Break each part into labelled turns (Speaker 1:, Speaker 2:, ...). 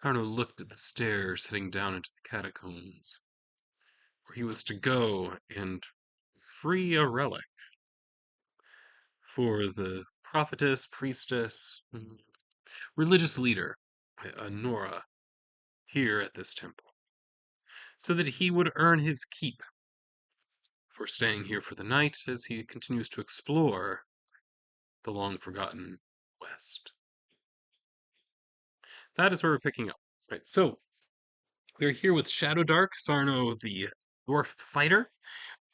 Speaker 1: Sarno looked at the stairs heading down into the catacombs, where he was to go and free a relic for the prophetess, priestess, religious leader, Nora, here at this temple, so that he would earn his keep for staying here for the night as he continues to explore the long forgotten West. That is where we're picking up. Right, so we're here with Shadow Dark, Sarno the dwarf fighter.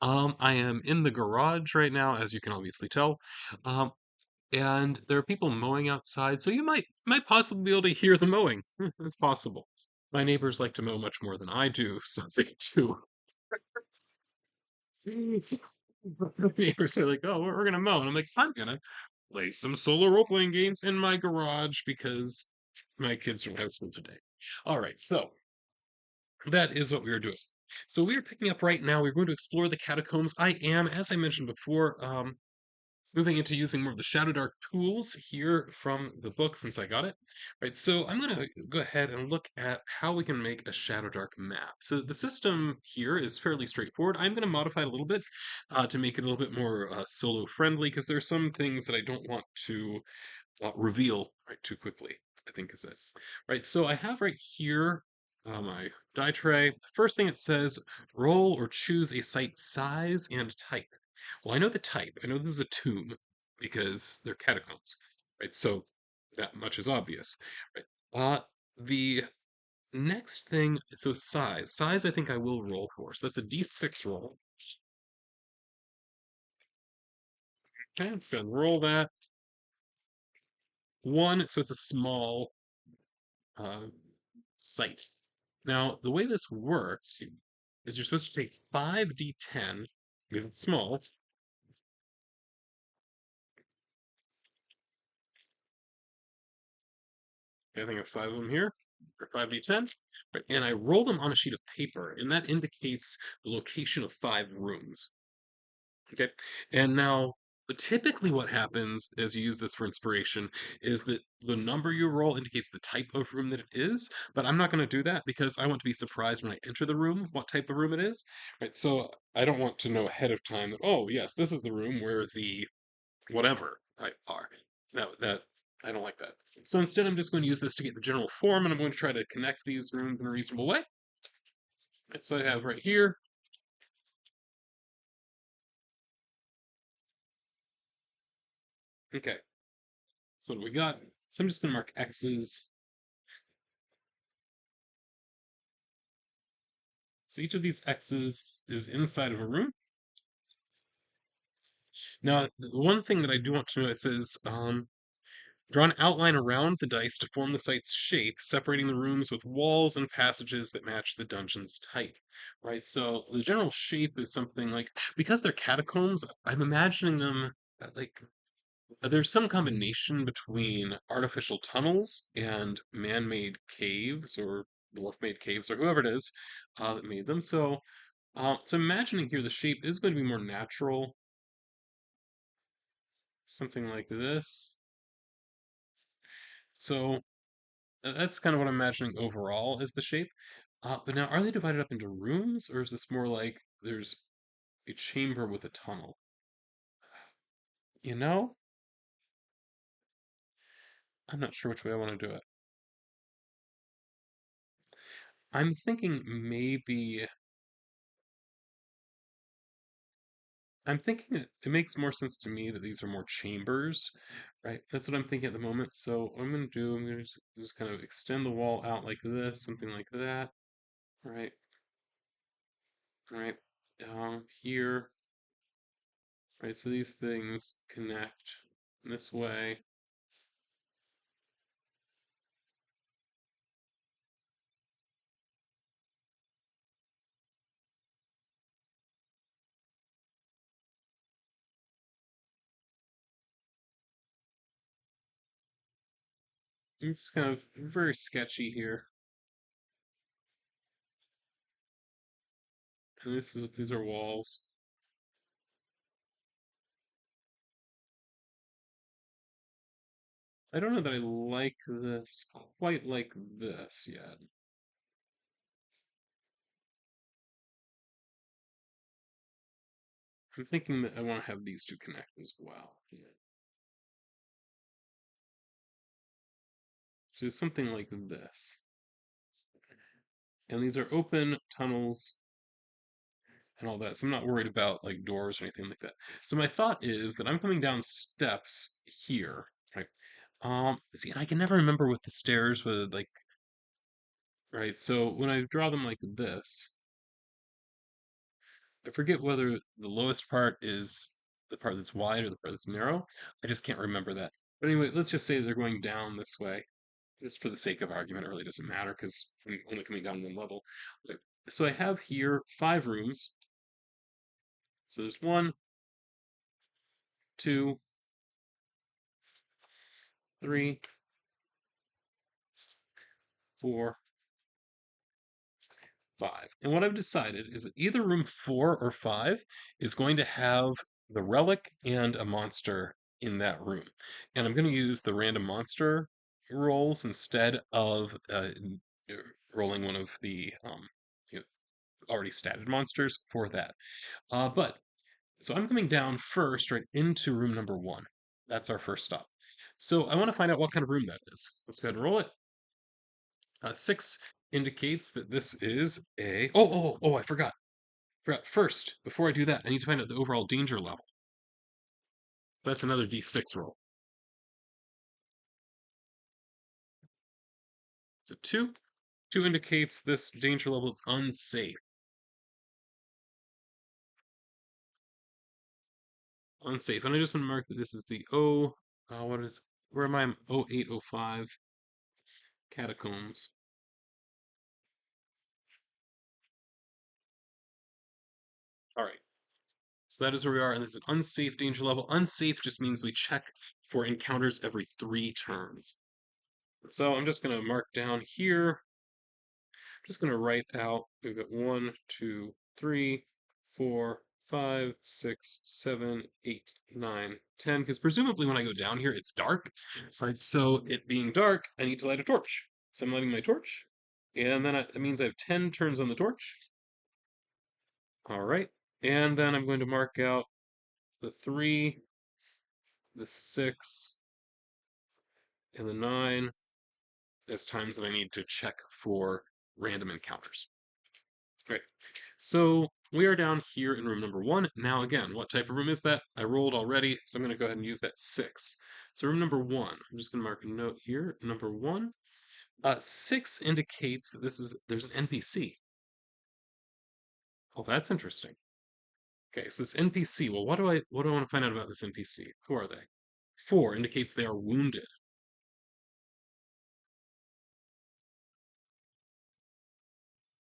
Speaker 1: I am in the garage right now, as you can obviously tell. Um, and there are people mowing outside, so you might possibly be able to hear the mowing. It's possible. My neighbors like to mow much more than I do, so they do. So, the neighbors are like, "Oh, we're gonna mow," and I'm like, "I'm gonna play some solo role playing games in my garage because my kids don't have school today." All right, so that is what we are doing. So we are picking up right now. We're going to explore the catacombs. I am, as I mentioned before, moving into using more of the Shadow Dark tools here from the book since I got it. Right, so I'm going to go ahead and look at how we can make a Shadow Dark map. So the system here is fairly straightforward. I'm going to modify it a little bit to make it a little bit more solo friendly because there are some things that I don't want to reveal right too quickly, I think is it. Right, so I have right here my die tray. The first thing it says, roll or choose a site size and type. Well, I know the type. I know this is a tomb because they're catacombs, right? So that much is obvious, right? The next thing, so size. Size I think I will roll for. So that's a d6 roll. Okay, let's go and roll that. One, so it's a small uh, site. Now, the way this works is you're supposed to take 5d10, if it's small. I think I have five of them here, or 5d10, right, and I roll them on a sheet of paper, and that indicates the location of five rooms. Okay, and now typically what happens as you use this for inspiration is that the number you roll indicates the type of room that it is, but I'm not going to do that because I want to be surprised when I enter the room what type of room it is, right? So I don't want to know ahead of time that, oh yes, this is the room where the whatever type are. That I don't like that. So instead I'm just going to use this to get the general form, and I'm going to try to connect these rooms in a reasonable way. Right, so I have right here. Okay, so what do we got? So I'm just going to mark X's. So each of these X's is inside of a room. Now, one thing that I do want to know, it says, draw an outline around the dice to form the site's shape, separating the rooms with walls and passages that match the dungeon's type. Right, so the general shape is something like, because they're catacombs, I'm imagining them like there's some combination between artificial tunnels and man-made caves or dwarf-made caves or whoever it is that made them. So imagining here the shape is going to be more natural, something like this. So that's kind of what I'm imagining overall is the shape. But now, are they divided up into rooms, or is this more like there's a chamber with a tunnel? You know, I'm not sure which way I want to do it. I'm thinking maybe. I'm thinking it makes more sense to me that these are more chambers, right? That's what I'm thinking at the moment. So what I'm going to do, I'm going to just kind of extend the wall out like this, something like that, right? Right. Here, right? So these things connect this way. It's kind of very sketchy here. And these are walls. I don't know that I like this quite like this yet. I'm thinking that I want to have these two connect as well. Yeah. So something like this. And these are open tunnels and all that. So I'm not worried about like doors or anything like that. So my thought is that I'm coming down steps here, right? See, and I can never remember with the stairs with like, right? So when I draw them like this, I forget whether the lowest part is the part that's wide or the part that's narrow. I just can't remember that. But anyway, let's just say they're going down this way. Just for the sake of argument, it really doesn't matter because I'm only coming down one level. Okay, so I have here 5 rooms. So there's 1, 2, 3, 4, 5. And what I've decided is that either room 4 or 5 is going to have the relic and a monster in that room. And I'm going to use the random monster rolls instead of rolling one of the you know, already statted monsters for that. But so I'm coming down first, right into room number 1. That's our first stop. So I want to find out what kind of room that is. Let's go ahead and roll it. 6 indicates that this is a. Oh! I forgot. First, before I do that, I need to find out the overall danger level. That's another d6 roll. It's a 2. 2 indicates this danger level is unsafe. Unsafe. And I just want to mark that this is the O. What is. Where am I? 0805 Catacombs. All right. So that is where we are, and this is an unsafe danger level. Unsafe just means we check for encounters every 3 turns. So I'm just going to mark down here. I'm just going to write out, we've got 1, 2, 3, 4, 5, 6, 7, 8, 9, 10, because presumably when I go down here, it's dark. Right, so it being dark, I need to light a torch. So I'm lighting my torch, and then that means I have 10 turns on the torch. All right, and then I'm going to mark out the 3, the 6, and the 9 as times that I need to check for random encounters. Great. So we are down here in room number 1. Now again, what type of room is that? I rolled already, so I'm going to go ahead and use that 6. So room number 1, I'm just going to mark a note here. Number 1. 6 indicates that there's an NPC. Oh, that's interesting. Okay, so this NPC, well, what do I want to find out about this NPC? Who are they? 4 indicates they are wounded.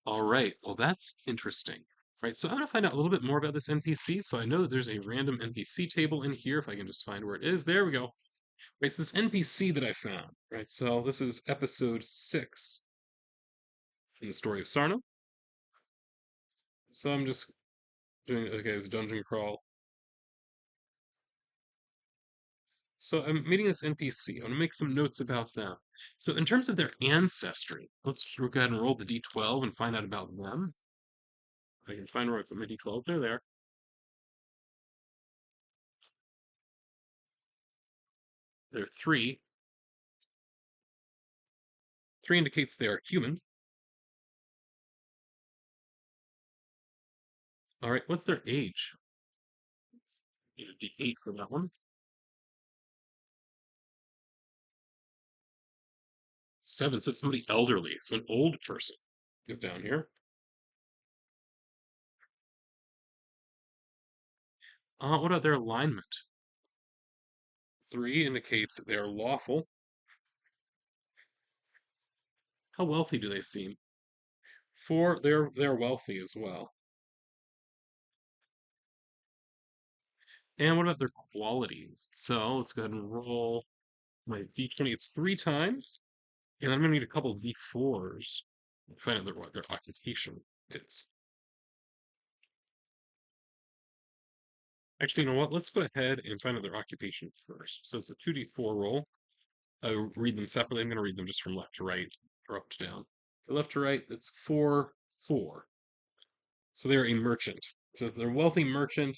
Speaker 1: All right. Well, that's interesting. Right. So I'm going to find out a little bit more about this NPC. So I know that there's a random NPC table in here. If I can just find where it is. There we go. Right. So this NPC that I found. Right. So this is episode 6 in the story of Sarno. So I'm just doing, okay, this dungeon crawl. So I'm meeting this NPC. I'm going to make some notes about them. So in terms of their ancestry, let's go ahead and roll the d12 and find out about them. I can find where I put my d12. They're there. They're 3. 3 indicates they are human. All right, what's their age? Need a D8 for that one. 7, so it's somebody elderly, so an old person is down here. What about their alignment? 3 indicates that they are lawful. How wealthy do they seem? 4, they're wealthy as well. And what about their qualities? So let's go ahead and roll my D20. It's 3 times, and I'm gonna need a couple of D4s to find out what their occupation is. Actually, you know what? Let's go ahead and find out their occupation first. So it's a 2D4 roll. read them separately. I'm going to read them just from left to right or up to down. From left to right, that's 4, 4. So they're a merchant. So if they're a wealthy merchant,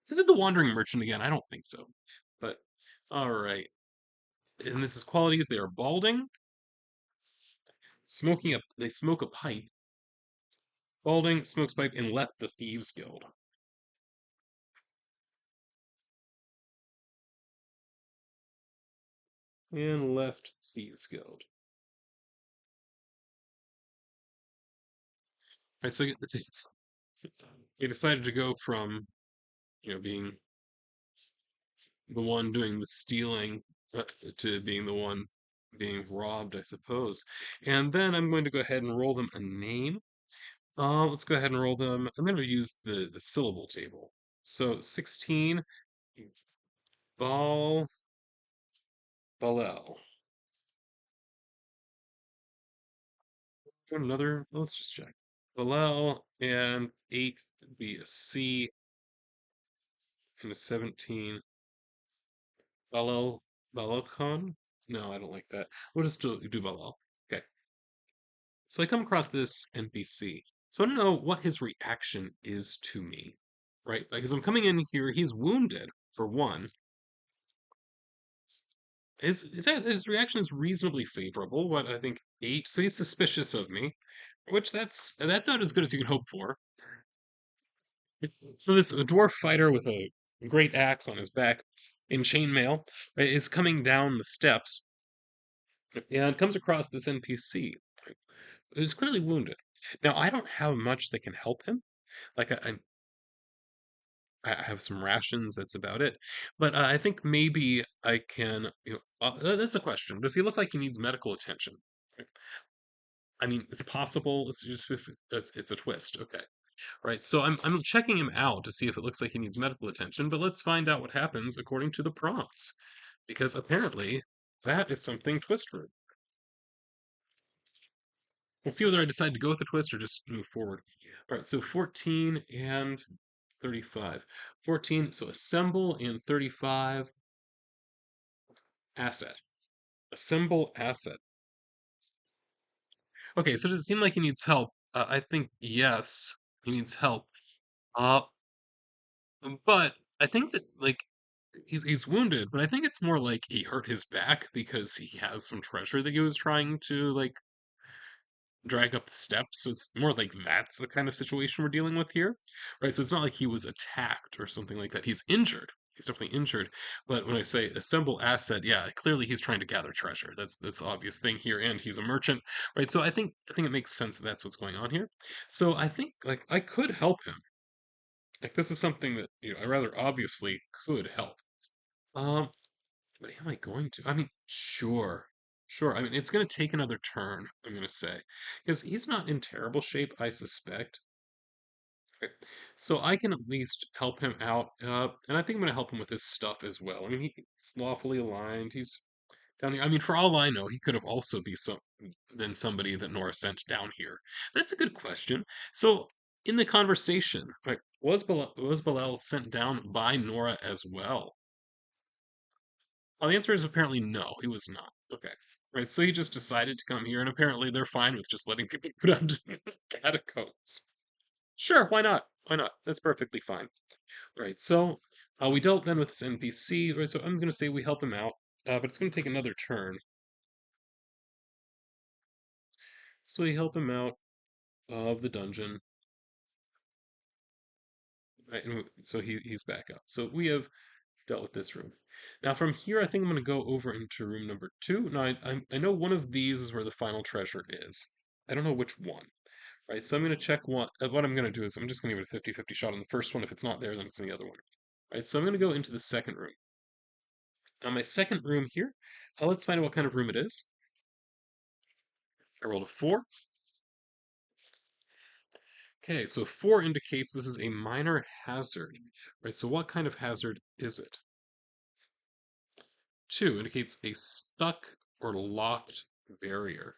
Speaker 1: is it the wandering merchant again? I don't think so. But all right. And this is qualities. They are balding, they smoke a pipe. Balding, smokes pipe, and left the Thieves Guild. And left Thieves Guild. Right, so they decided to go from, being the one doing the stealing to being the one being robbed, I suppose. And then I'm going to go ahead and roll them a name. Let's go ahead and roll them. I'm going to use the syllable table. So 16, Ball, Ballel. Another, let's just check. Ballel and 8 would be a C and a 17. Ballel, Ballelcon? No, I don't like that. We'll just do Ballel. Okay. So I come across this NPC. So I don't know what his reaction is to me, right? Because I'm coming in here, he's wounded, for one. His reaction is reasonably favorable. What I think 8, so he's suspicious of me, which that's not as good as you can hope for. So this dwarf fighter with a great axe on his back in chainmail is coming down the steps and comes across this NPC who's clearly wounded. Now I don't have much that can help him. Like I have some rations. That's about it. But I think maybe I can. That's a question. Does he look like he needs medical attention? I mean, it's possible. It's a twist. Okay. Right. So I'm checking him out to see if it looks like he needs medical attention. But let's find out what happens according to the prompts, because apparently that is something Twister. We'll see whether I decide to go with the twist or just move forward. All right. So 14 and 35. 14. So assemble and 35. Asset. Assemble asset. Okay, so does it seem like he needs help? I think yes, he needs help. Uh, but I think that like he's wounded, but I think it's more like he hurt his back because he has some treasure that he was trying to like drag up the steps. So it's more like that's the kind of situation we're dealing with here, right? So it's not like he was attacked or something like that. He's injured. He's definitely injured. But when I say assemble asset, yeah, clearly he's trying to gather treasure. That's the obvious thing here, and he's a merchant, right? So I think it makes sense that that's what's going on here. So I think like I could help him. Like this is something that I rather obviously could help. Um, but am I going to? I mean, sure. Sure. I mean, it's going to take another turn, I'm going to say. Because he's not in terrible shape, I suspect. Okay. So I can at least help him out. And I think I'm going to help him with his stuff as well. I mean, he's lawfully aligned. He's down here. I mean, for all I know, he could have also been somebody that Nora sent down here. That's a good question. So in the conversation, right, was Balel sent down by Nora as well? Well, the answer is apparently no, he was not. Okay. Right, so he just decided to come here, and apparently they're fine with just letting people put out the catacombs. Sure, why not? Why not? That's perfectly fine. Right, so we dealt then with this NPC, right, so I'm going to say we help him out, but it's going to take another turn. So we help him out of the dungeon, right, and so he's back up. So we have dealt with this room. Now from here, I think I'm going to go over into room number 2. Now I know one of these is where the final treasure is. I don't know which one. Right, so I'm going to check what I'm going to do is I'm just going to give it a 50-50 shot on the first one. If it's not there, then it's in the other one. Right, so I'm going to go into the second room. Now my second room here, let's find out what kind of room it is. I rolled a 4. Okay, so 4 indicates this is a minor hazard. Right, so what kind of hazard is it? 2 indicates a stuck or locked barrier.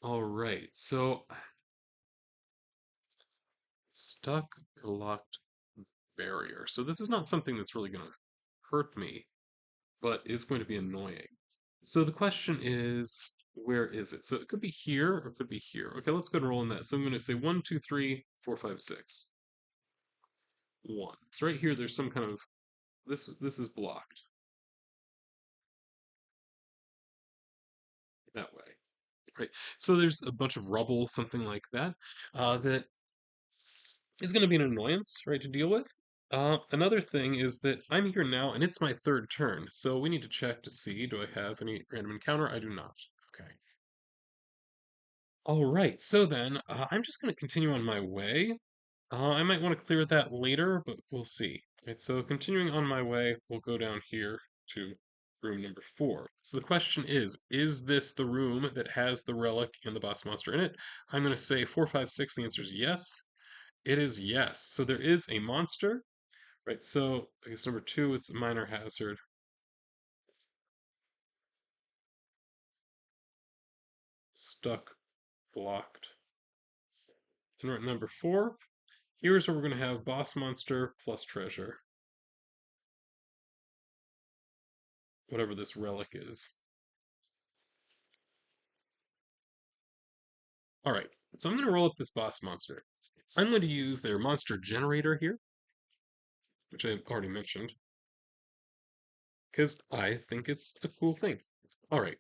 Speaker 1: All right, so stuck or locked barrier. So this is not something that's really going to hurt me, but is going to be annoying. So the question is, where is it? So it could be here or it could be here. Okay, let's go and roll in that. So I'm going to say 1, 2, 3, 4, 5, 6. 1. So right here, there's some kind of this is blocked that way, right? So there's a bunch of rubble, something like that, that is going to be an annoyance, right, to deal with. Another thing is that I'm here now, and it's my third turn, so we need to check to see, do I have any random encounter? I do not. Okay. All right, so then I'm just going to continue on my way. I might want to clear that later, but we'll see. Right, so continuing on my way, we'll go down here to room number 4. So the question is this the room that has the relic and the boss monster in it? I'm going to say 4, 5, 6. The answer is yes. It is yes. So there is a monster, right? So I guess number 2, it's a minor hazard. Stuck, blocked. And right, number 4, here's where we're going to have boss monster plus treasure, whatever this relic is. All right, so I'm going to roll up this boss monster. I'm going to use their monster generator here, which I already mentioned, because I think it's a cool thing. All right,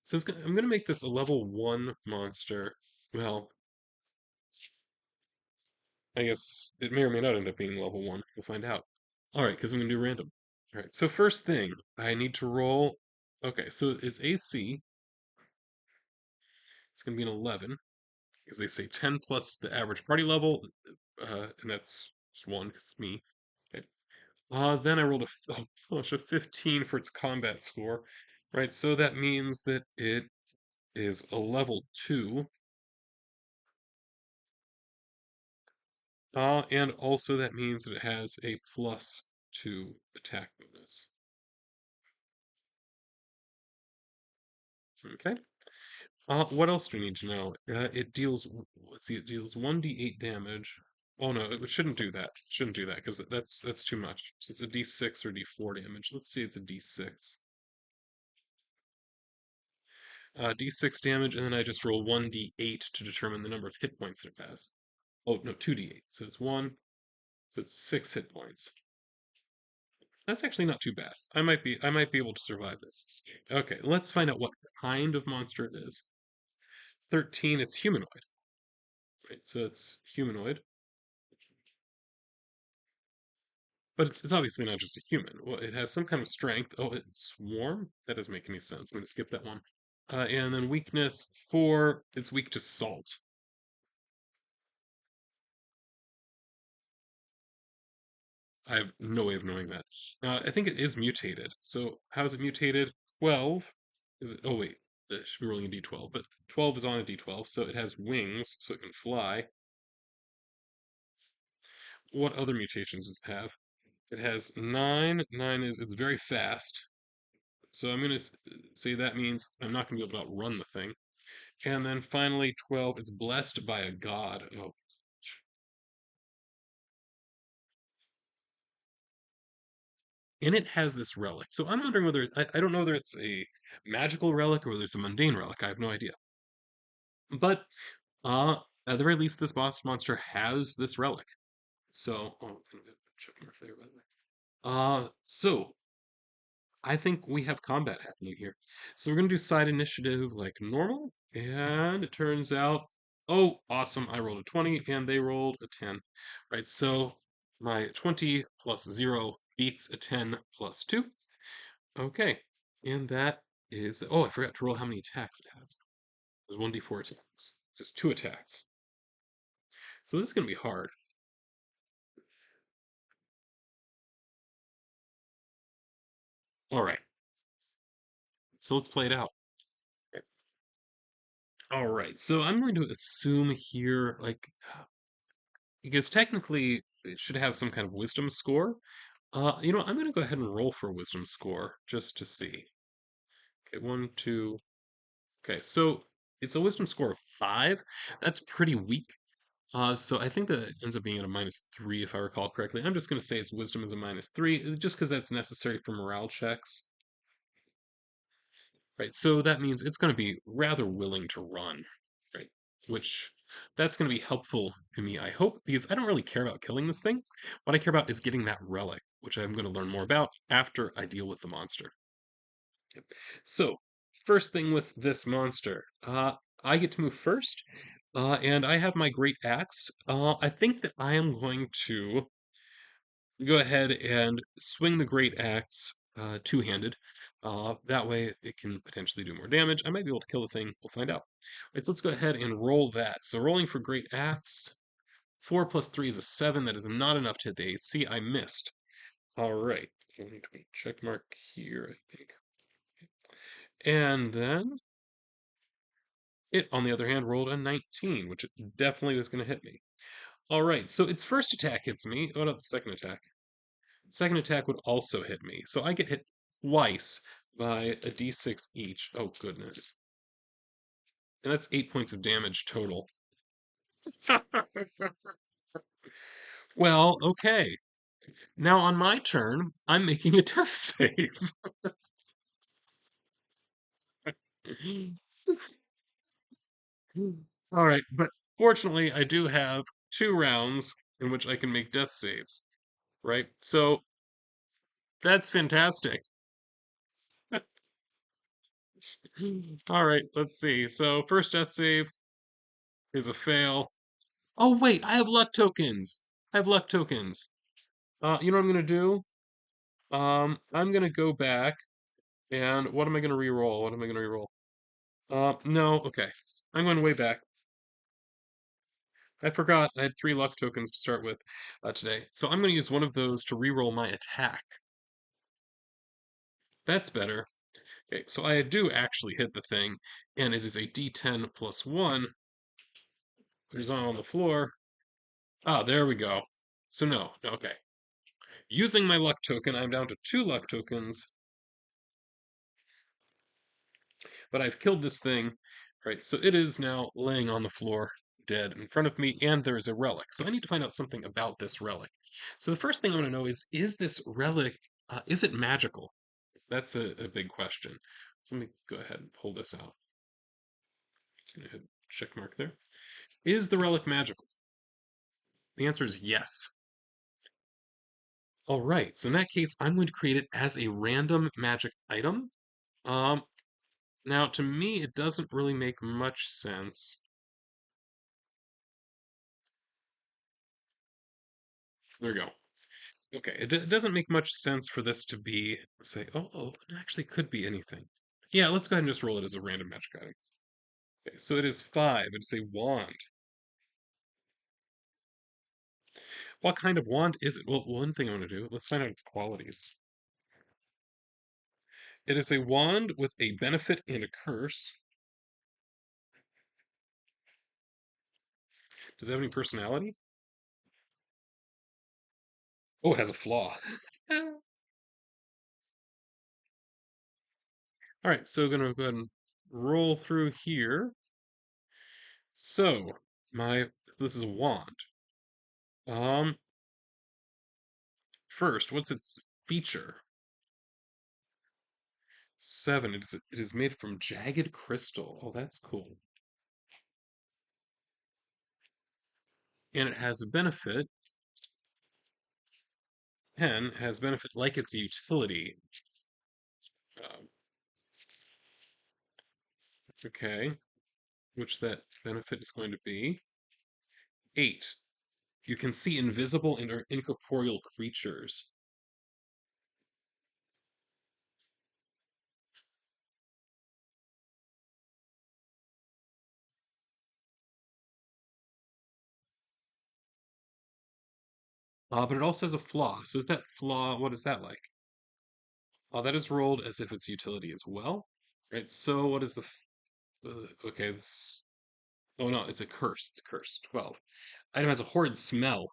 Speaker 1: so I'm going to make this a level 1 monster. Well, I guess it may or may not end up being level 1. We'll find out. All right, because I'm going to do random. All right, so first thing, I need to roll. Okay, so it's AC. It's going to be an 11, because they say 10 plus the average party level, and that's just 1, because it's me. Okay. Then I rolled oh gosh, a 15 for its combat score, right? So that means that it is a level 2, and also that means that it has a +2 attack bonus. Okay. What else do we need to know? It deals, let's see, it deals 1d8 damage. Oh no, it shouldn't do that. Shouldn't do that because that's too much. So it's a d6 or d4 damage. Let's see, it's a d6. D6 damage, and then I just roll 1d8 to determine the number of hit points that it has. Oh, no, 2d8. So it's 1, so it's 6 hit points. That's actually not too bad. I might be able to survive this. Okay, let's find out what kind of monster it is. 13, it's humanoid. Right, so it's humanoid. But it's obviously not just a human. Well, it has some kind of strength. Oh, it's swarm? That doesn't make any sense. I'm going to skip that one. And then weakness 4, it's weak to salt. I have no way of knowing that. I think it is mutated. So how is it mutated? 12 is it? Oh wait, it should be rolling a d12, but 12 is on a d12, so it has wings, so it can fly. What other mutations does it have? It has 9. 9 is it's very fast. So I'm gonna say that means I'm not gonna be able to outrun the thing. And then finally 12, it's blessed by a god. Oh, and it has this relic. So I'm wondering whether I don't know whether it's a magical relic or whether it's a mundane relic. I have no idea. But at the very least, this boss monster has this relic. So, oh, I'm gonna check mark there, by the way. So I think we have combat happening here. So we're gonna do side initiative like normal, and it turns out, oh, awesome! I rolled a 20, and they rolled a 10. Right, so my 20 plus 0 beats a 10 plus 2. Okay, and that is, oh, I forgot to roll how many attacks it has. There's 1d4 attacks. There's 2 attacks. So this is gonna be hard. All right, so let's play it out. All right, so I'm going to assume here, like, because technically it should have some kind of wisdom score. I'm going to go ahead and roll for a wisdom score just to see. Okay, 1, 2. Okay, so it's a wisdom score of 5. That's pretty weak. So I think that it ends up being at a -3 if I recall correctly. I'm just going to say its wisdom is a -3, just because that's necessary for morale checks. Right, so that means it's going to be rather willing to run, right? Which that's going to be helpful to me, I hope, because I don't really care about killing this thing. What I care about is getting that relic, which I'm going to learn more about after I deal with the monster. Yep. So, first thing with this monster, I get to move first, and I have my great axe. I think that I am going to go ahead and swing the great axe two-handed. That way it can potentially do more damage. I might be able to kill the thing. We'll find out. Right, so let's go ahead and roll that. So rolling for great axe. 4 plus 3 is a 7. That is not enough to hit the AC. I missed. All right. Check mark here, I think. And then it, on the other hand, rolled a 19, which it definitely was going to hit me. All right, so its first attack hits me. What about the second attack? Second attack would also hit me. So I get hit twice by a d6 each. Oh, goodness. And that's 8 points of damage total. Well, okay. Now on my turn, I'm making a death save. All right, but fortunately, I do have 2 rounds in which I can make death saves, right? So that's fantastic. All right, let's see. So first death save is a fail. Oh wait, I have luck tokens. I have luck tokens. You know what I'm gonna do? I'm gonna go back and what am I gonna re-roll? What am I gonna re-roll? No, okay. I'm going way back. I forgot I had 3 luck tokens to start with today. So I'm gonna use one of those to re-roll my attack. That's better. Okay, so I do actually hit the thing, and it is a D10 plus 1, which is on the floor. Ah, there we go. So no, okay. Using my luck token, I'm down to 2 luck tokens, but I've killed this thing. Right, so it is now laying on the floor, dead in front of me, and there is a relic. So I need to find out something about this relic. So the first thing I want to know is this relic, is it magical? That's a big question. So let me go ahead and pull this out. Just gonna hit check mark there. Is the relic magical? The answer is yes. All right, so in that case, I'm going to create it as a random magic item. Um, Now, to me, it doesn't really make much sense. There we go. Okay, it doesn't make much sense for this to be, say, oh, it actually could be anything. Yeah, let's go ahead and just roll it as a random magic item. Okay, so it is 5. It's a wand. What kind of wand is it? Well, one thing I want to do, let's find out its qualities. It is a wand with a benefit and a curse. Does it have any personality? Oh, it has a flaw. All right, so gonna go ahead and roll through here. So, this is a wand. Um, First, what's its feature? 7. It is made from jagged crystal. Oh, that's cool. And it has a benefit. 10 has benefit like its utility. Um, okay, which that benefit is going to be 8. You can see invisible and or incorporeal creatures. But it also has a flaw. So is that flaw, what is that like? That is rolled as if it's utility as well. Right, so what is the, okay, this, oh no, it's a curse. It's a curse. 12. Item has a horrid smell.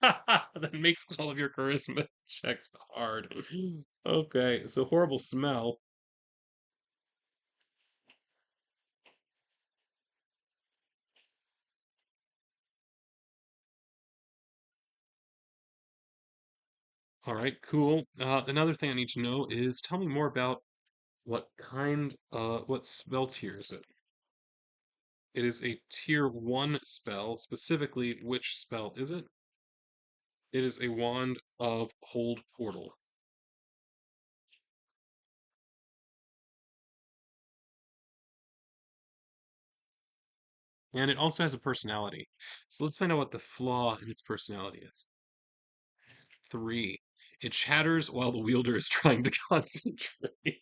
Speaker 1: That makes all of your charisma checks hard. Okay, so horrible smell. All right, cool. Another thing I need to know is tell me more about what spell tier is it? It is a tier 1 spell. Specifically, which spell is it? It is a wand of Hold Portal. And it also has a personality. So let's find out what the flaw in its personality is. 3. It shatters while the wielder is trying to concentrate.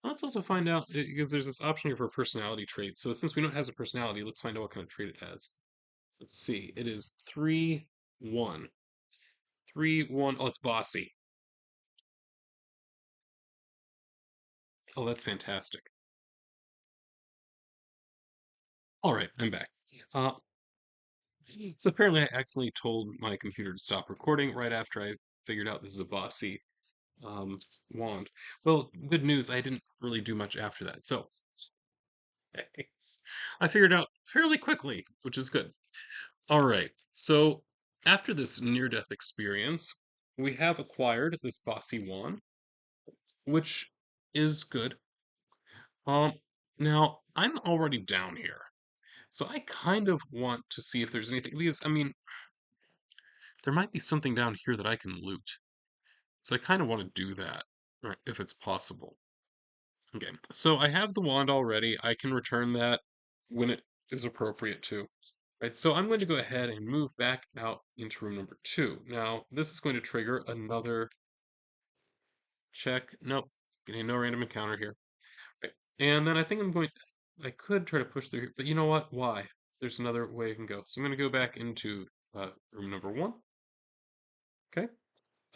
Speaker 1: Let's also find out, because there's this option here for personality traits. So since we know it has a personality, let's find out what kind of trait it has. Let's see. It is 3-1. 3-1. Oh, it's bossy. Oh, that's fantastic. All right, I'm back. Uh, so apparently I accidentally told my computer to stop recording right after I figured out this is a bossy um, wand. Well, good news, I didn't really do much after that. So I figured out fairly quickly, which is good. All right. So after this near-death experience, we have acquired this bossy wand, which is good. Um, Now I'm already down here, so I kind of want to see if there's anything because I mean there might be something down here that I can loot. So I kind of want to do that, right, if it's possible. Okay, so I have the wand already. I can return that when it is appropriate to. Right, so I'm going to go ahead and move back out into room number 2. Now, this is going to trigger another check. Nope, getting no random encounter here. Right, and then I think I could try to push through here, but you know what? Why? There's another way I can go. So I'm going to go back into room number 1. Okay,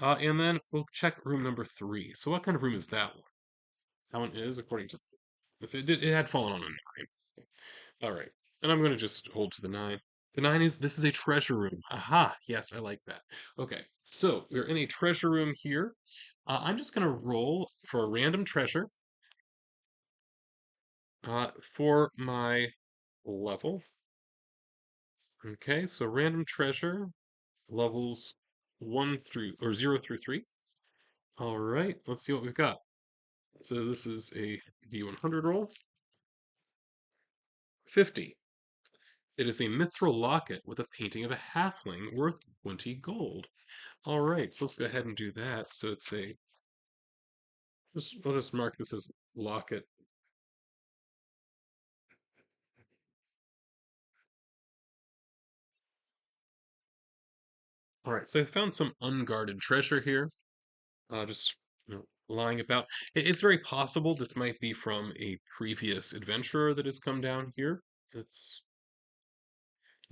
Speaker 1: and then we'll check room number 3. So what kind of room is that one? That one is, according to this, it had fallen on a 9. All right. And I'm going to just hold to the 9. The 9 is, this is a treasure room. Aha. Yes, I like that. Okay. So we're in a treasure room here. I'm just going to roll for a random treasure for my level. Okay. So random treasure levels 0 through 3. All right. Let's see what we've got. So this is a D100 roll. 50. It is a mithril locket with a painting of a halfling worth 20 gold. All right, so let's go ahead and do that. So it's we'll just mark this as locket. All right, so I found some unguarded treasure here, just lying about. It's very possible this might be from a previous adventurer that has come down here. It's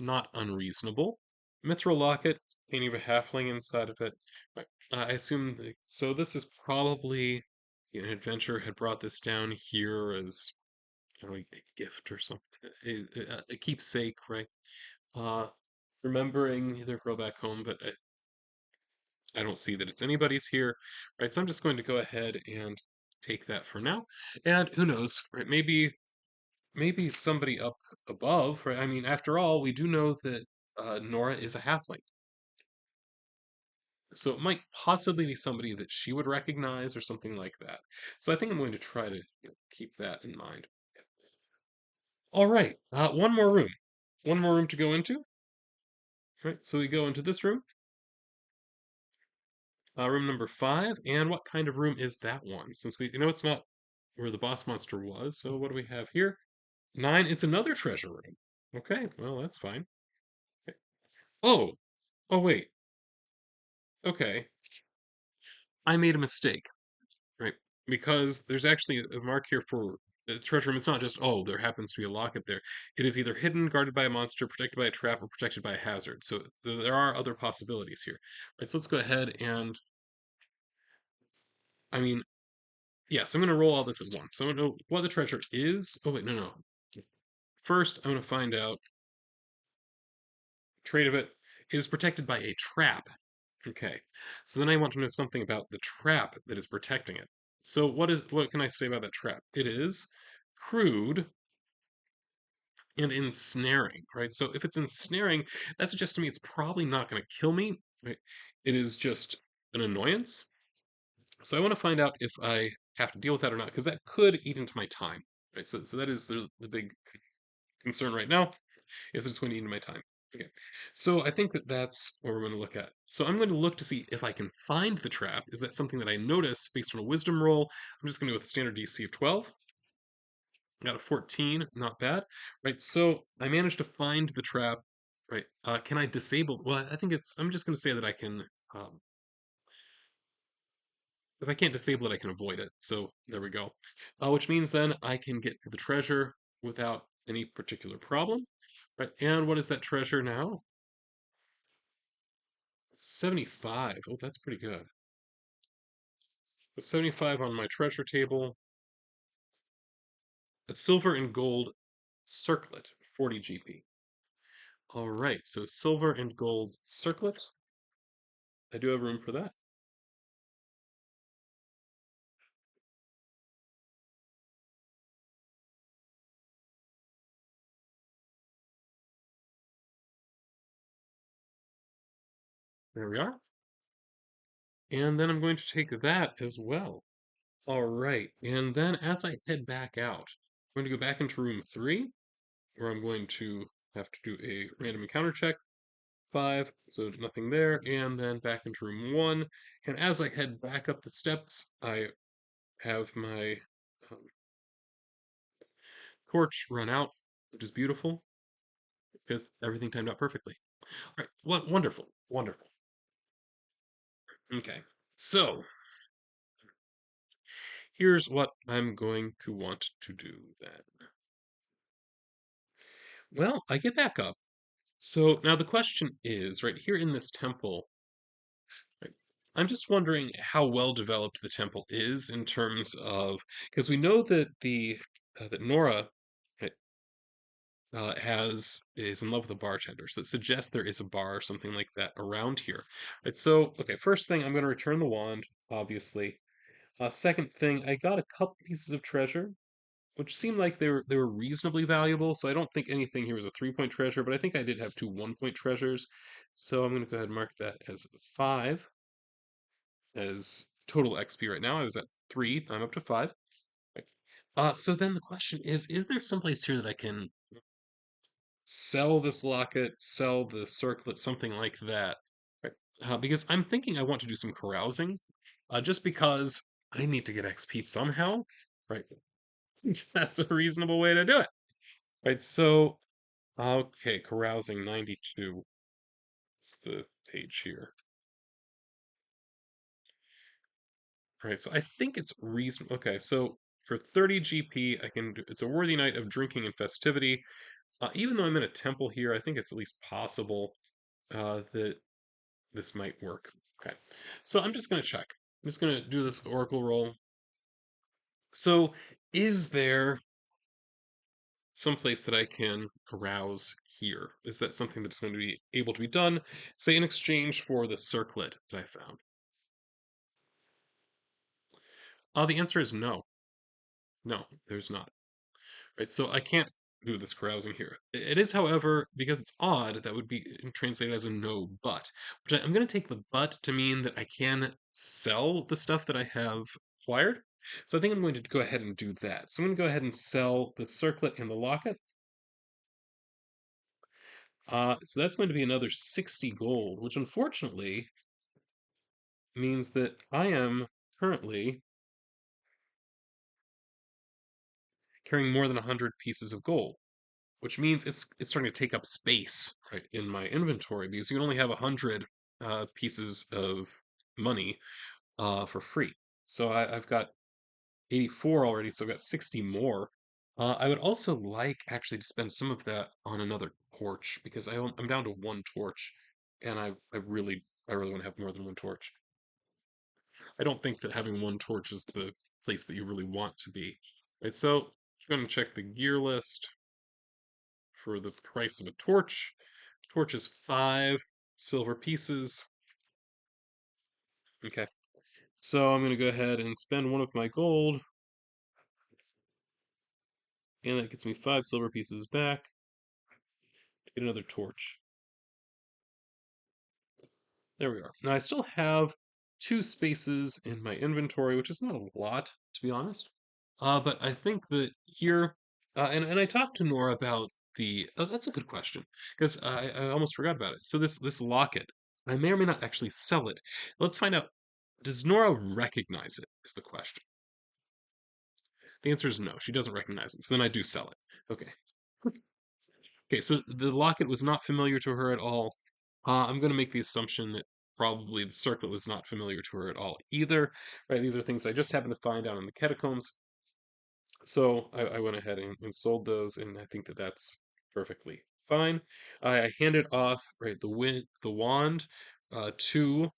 Speaker 1: not unreasonable. Mithril locket, painting of a halfling inside of it. Right. I assume so. This is probably an adventurer had brought this down here as kind of like a gift or something, a keepsake, right? Uh, Remembering their girl back home, but I don't see that it's anybody's here, right? So I'm just going to go ahead and take that for now. And who knows, right? Maybe somebody up above, right? I mean, after all, we do know that Nora is a halfling. So it might possibly be somebody that she would recognize or something like that. So I think I'm going to try to keep that in mind. All right, one more room. One more room to go into. Right, so we go into this room, room number 5. And what kind of room is that one? Since we know it's not where the boss monster was, so what do we have here? 9, it's another treasure room. Okay, well, that's fine. Okay. Oh, oh, wait. Okay, I made a mistake. Right? Because there's actually a mark here for the treasure room. It's not just, oh, there happens to be a locket there. It is either hidden, guarded by a monster, protected by a trap, or protected by a hazard. So there are other possibilities here. Right, so let's go ahead and, I mean, yes, I'm going to roll all this at once. So I don't know what the treasure is. Oh, wait, no, no. First, I'm going to find out trait of it. It is protected by a trap. Okay. So then I want to know something about the trap that is protecting it. So what can I say about that trap? It is crude and ensnaring, right? So if it's ensnaring, that suggests to me it's probably not going to kill me, right? It is just an annoyance. So I want to find out if I have to deal with that or not, because that could eat into my time, right? So that is the big concern right now, is that it's going to eat into my time. Okay, so I think that that's what we're going to look at. So I'm going to look to see if I can find the trap. Is that something that I notice based on a wisdom roll? I'm just going to go with a standard DC of 12. Got a 14, not bad. Right, so I managed to find the trap. Right, can I disable? Well, I think it's. I'm just going to say that I can. If I can't disable it, I can avoid it. So there we go. Which means then I can get to the treasure without any particular problem. Right, and what is that treasure now? 75. Oh, that's pretty good. 75 on my treasure table. A silver and gold circlet, 40 GP. All right, so silver and gold circlet. I do have room for that. There we are. And then I'm going to take that as well. All right, and then as I head back out, I'm going to go back into room 3, where I'm going to have to do a random encounter check. 5, so nothing there, and then back into room 1. And as I head back up the steps, I have my um, torch run out, which is beautiful because everything timed out perfectly. All right, what wonderful, wonderful. Okay, so here's what I'm going to want to do then. Well, I get back up. So now the question is, right here in this temple, right, I'm just wondering how well developed the temple is in terms of, because we know that the that Nora, right, has is in love with a bartender, so that suggests there is a bar or something like that around here. Right, so okay, first thing I'm going to return the wand, obviously. Second thing, I got a couple pieces of treasure, which seemed like they were reasonably valuable. So I don't think anything here was a 3-point treasure, but I think I did have two 1-point treasures. So I'm going to go ahead and mark that as 5 as total XP right now. I was at 3, I'm up to 5. Right. So then the question is there someplace here that I can sell this locket, sell the circlet, something like that? Right. Because I'm thinking I want to do some carousing, just because I need to get XP somehow. Right. That's a reasonable way to do it. Right. So, okay, carousing 92 is the page here. Right. So I think it's reasonable. Okay. So for 30 GP, I can do it's a worthy night of drinking and festivity. Even though I'm in a temple here, I think it's at least possible that this might work. Okay. So I'm just going to check. I'm just going to do this oracle roll. So is there someplace that I can carouse here? Is that something that's going to be able to be done, say in exchange for the circlet that I found? The answer is no. No, there's not. Right, so I can't do this carousing here. It is, however, because it's odd, that would be translated as a no but. Which I'm going to take the but to mean that I can sell the stuff that I have acquired. So I think I'm going to go ahead and do that. So I'm going to go ahead and sell the circlet and the locket. So that's going to be another 60 gold, which unfortunately means that I am currently carrying more than 100 pieces of gold, which means it's starting to take up space, right, in my inventory, because you can only have 100 pieces of money for free. So I've got 84 already, so I've got 60 more. I would also like actually to spend some of that on another torch, because I'm down to one torch, and I really want to have more than one torch. I don't think that having one torch is the place that you really want to be. Right, so I'm going to check the gear list for the price of a torch. Torch is 5 silver pieces. Okay. So I'm going to go ahead and spend one of my gold, and that gets me 5 silver pieces back to get another torch. There we are. Now I still have 2 spaces in my inventory, which is not a lot, to be honest. But I think that here, and I talked to Nora about the. Oh, that's a good question because I almost forgot about it. So this locket, I may or may not actually sell it. Let's find out. Does Nora recognize it? Is the question. The answer is no. She doesn't recognize it. So then I do sell it. Okay. Okay. So the locket was not familiar to her at all. I'm going to make the assumption that probably the circlet was not familiar to her at all either. Right? These are things that I just happened to find out in the catacombs. So I went ahead and sold those, and I think that that's perfectly fine. I handed off right the wand to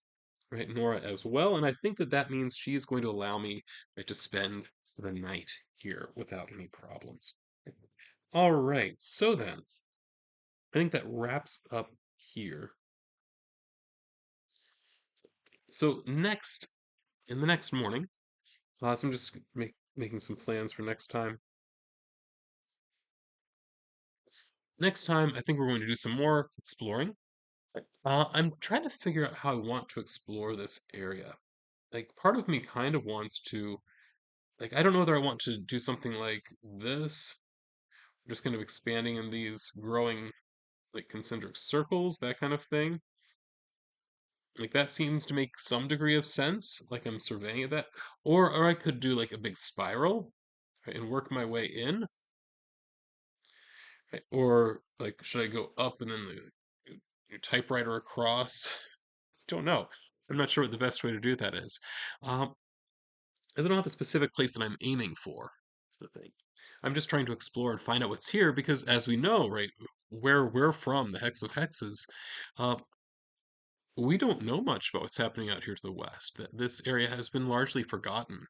Speaker 1: right Nora as well, and I think that that means she's going to allow me right to spend the night here without any problems. All right, so then I think that wraps up here. So next in the next morning, so I'm just making some plans for next time. Next time, I think we're going to do some more exploring. I'm trying to figure out how I want to explore this area. Like, part of me kind of wants to, like, I don't know whether I want to do something like this, just kind of expanding in these growing, like, concentric circles, that kind of thing. Like, that seems to make some degree of sense, like I'm surveying it that. Or I could do, like, a big spiral, right, and work my way in. Right? Or, like, should I go up and then the typewriter across? Don't know. I'm not sure what the best way to do that is. Um, as I don't have a specific place that I'm aiming for. That's the thing. I'm just trying to explore and find out what's here because, as we know, right, where we're from, the Hex of Hexes, uh, we don't know much about what's happening out here to the west. That this area has been largely forgotten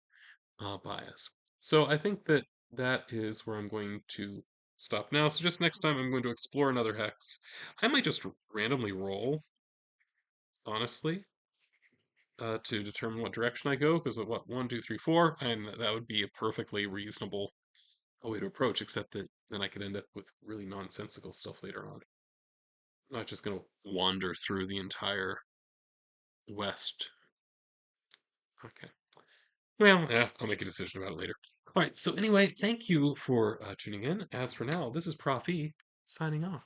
Speaker 1: by us. So I think that that is where I'm going to stop now. So just next time, I'm going to explore another hex. I might just randomly roll, honestly, to determine what direction I go, because of what, 1, 2, 3, 4, and that would be a perfectly reasonable way to approach, except that then I could end up with really nonsensical stuff later on. I'm not just going to wander through the entire West. Okay. Well, yeah, I'll make a decision about it later. All right, so anyway, thank you for tuning in. As for now, this is Prof E signing off.